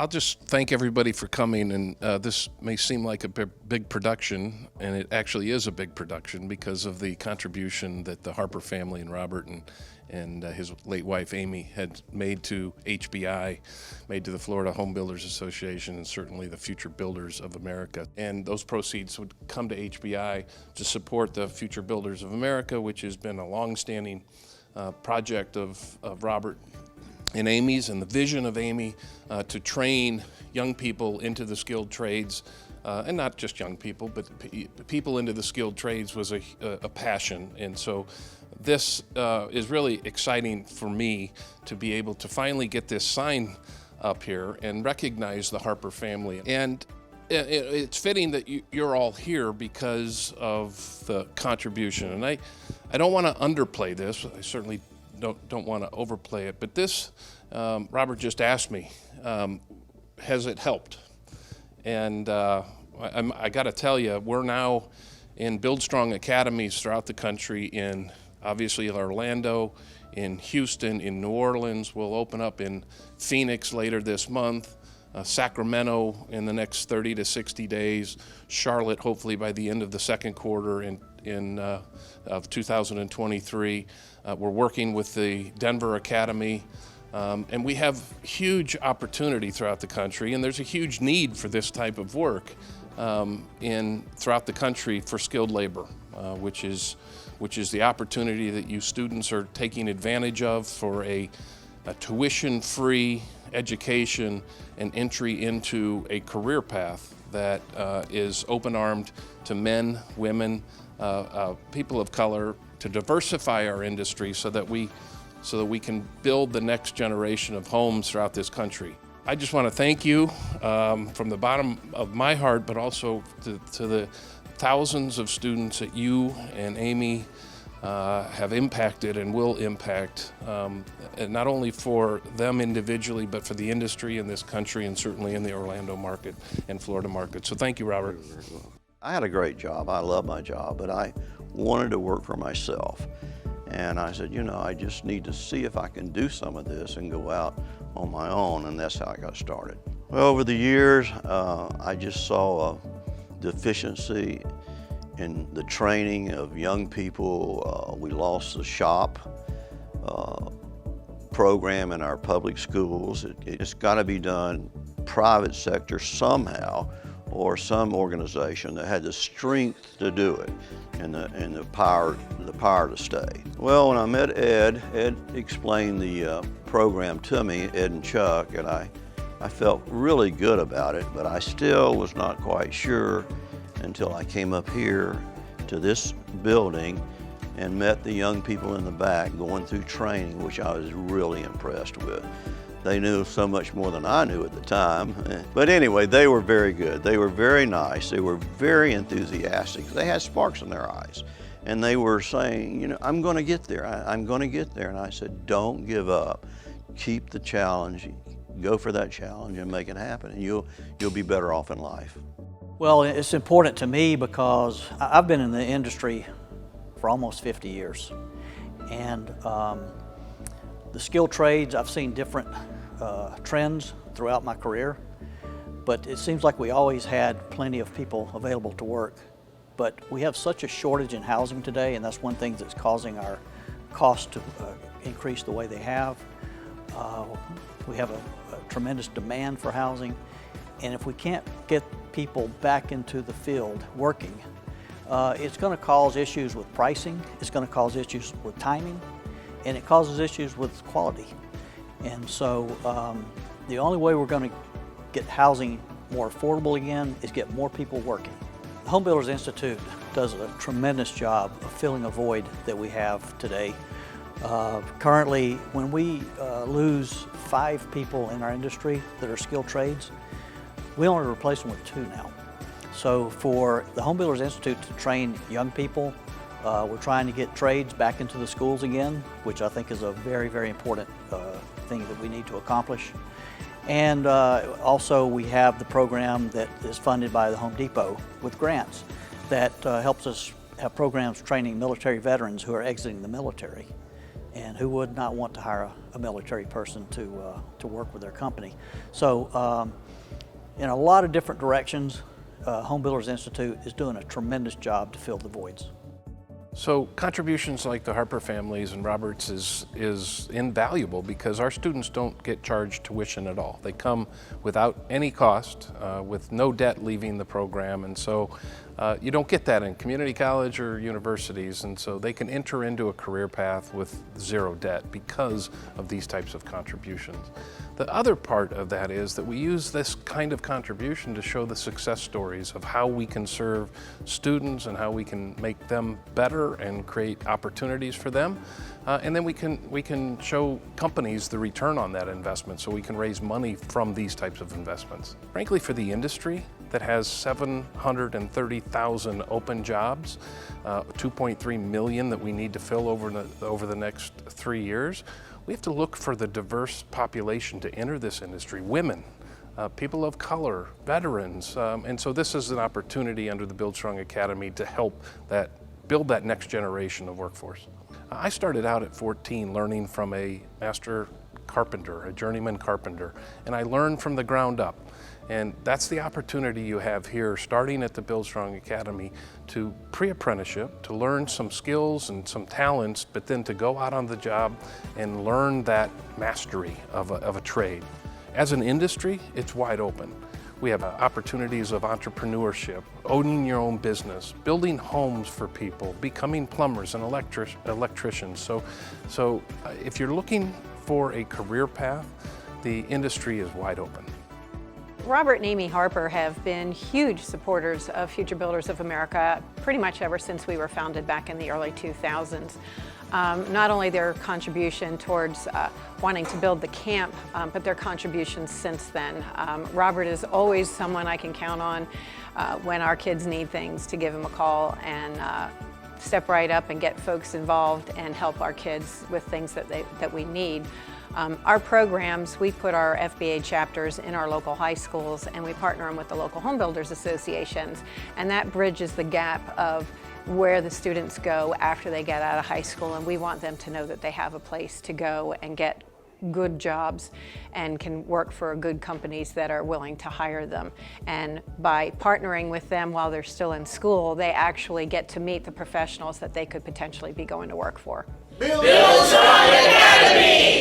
I'll just thank everybody for coming, and this may seem like a big production, and it actually is a big production because of the contribution that the Harper family and Robert and his late wife Amy had made to HBI, made to the Florida Home Builders Association, and certainly the Future Builders of America. And those proceeds would come to HBI to support the Future Builders of America, which has been a long-standing project of Robert and Amy's, and the vision of Amy to train young people into the skilled trades, and not just young people, but people into the skilled trades was a passion. And so this is really exciting for me to be able to finally get this sign up here and recognize the Harper family. And it's fitting that you're all here because of the contribution. And I don't want to underplay this. I certainly don't want to overplay it, but this, Robert just asked me, has it helped? And I got to tell you, we're now in BuildStrong academies throughout the country, in obviously Orlando, in Houston, in New Orleans. We'll open up in Phoenix later this month, Sacramento in the next 30 to 60 days, Charlotte hopefully by the end of the second quarter of 2023. We're working with the Denver Academy, and we have huge opportunity throughout the country, and there's a huge need for this type of work throughout the country for skilled labor, which is the opportunity that you students are taking advantage of for a tuition-free education and entry into a career path that is open-armed to men, women, people of color, to diversify our industry so that we can build the next generation of homes throughout this country. I just want to thank you from the bottom of my heart, but also to the thousands of students that you and Amy have impacted and will impact, and not only for them individually, but for the industry in this country and certainly in the Orlando market and Florida market. So thank you, Robert. I had a great job. I love my job, but I wanted to work for myself. And I said, I just need to see if I can do some of this and go out on my own, and that's how I got started. Well, over the years, I just saw a deficiency in the training of young people. We lost the shop program in our public schools. It's got to be done private sector somehow, or some organization that had the strength to do it and the power to stay. Well, when I met Ed explained the program to me, Ed and Chuck, and I felt really good about it, but I still was not quite sure until I came up here to this building and met the young people in the back going through training, which I was really impressed with. They knew so much more than I knew at the time. But anyway, they were very good. They were very nice. They were very enthusiastic. They had sparks in their eyes. And they were saying, I'm going to get there. I'm going to get there. And I said, don't give up. Keep the challenge. Go for that challenge and make it happen. And you'll be better off in life. Well, it's important to me because I've been in the industry for almost 50 years. And the skilled trades, I've seen different trends throughout my career, but it seems like we always had plenty of people available to work. But we have such a shortage in housing today, and that's one thing that's causing our costs to increase the way they have. We have a tremendous demand for housing, and if we can't get people back into the field working, it's going to cause issues with pricing, it's going to cause issues with timing, and it causes issues with quality. And so the only way we're going to get housing more affordable again is get more people working. The Home Builders Institute does a tremendous job of filling a void that we have today. Currently, when we lose 5 people in our industry that are skilled trades, we only replace them with 2 now. So for the Home Builders Institute to train young people, we're trying to get trades back into the schools again, which I think is a very, very important thing that we need to accomplish. And also we have the program that is funded by the Home Depot with grants that helps us have programs training military veterans who are exiting the military. And who would not want to hire a military person to work with their company? So in a lot of different directions, Home Builders Institute is doing a tremendous job to fill the voids. So contributions like the Harper families and Roberts is invaluable because our students don't get charged tuition at all. They come without any cost, with no debt leaving the program, and so you don't get that in community college or universities, and so they can enter into a career path with zero debt because of these types of contributions. The other part of that is that we use this kind of contribution to show the success stories of how we can serve students and how we can make them better and create opportunities for them. And then we can show companies the return on that investment so we can raise money from these types of investments. Frankly, for the industry that has 730,000 open jobs, 2.3 million that we need to fill over the next 3 years, we have to look for the diverse population to enter this industry, women, people of color, veterans, and so this is an opportunity under the BuildStrong.Academy to help build that next generation of workforce. I started out at 14 learning from a master carpenter, a journeyman carpenter, and I learned from the ground up. And that's the opportunity you have here, starting at the BuildStrong.Academy, to pre-apprenticeship, to learn some skills and some talents, but then to go out on the job and learn that mastery of a trade. As an industry, it's wide open. We have opportunities of entrepreneurship, owning your own business, building homes for people, becoming plumbers and electricians. So if you're looking for a career path, the industry is wide open. Robert and Amy Harper have been huge supporters of Future Builders of America pretty much ever since we were founded back in the early 2000s. Not only their contribution towards wanting to build the camp, but their contributions since then. Robert is always someone I can count on when our kids need things, to give him a call and step right up and get folks involved and help our kids with things that we need. Our programs, we put our FBA chapters in our local high schools, and we partner them with the local home builders associations, and that bridges the gap of where the students go after they get out of high school, and we want them to know that they have a place to go and get good jobs and can work for good companies that are willing to hire them. And by partnering with them while they're still in school, they actually get to meet the professionals that they could potentially be going to work for. BuildStrong Academy!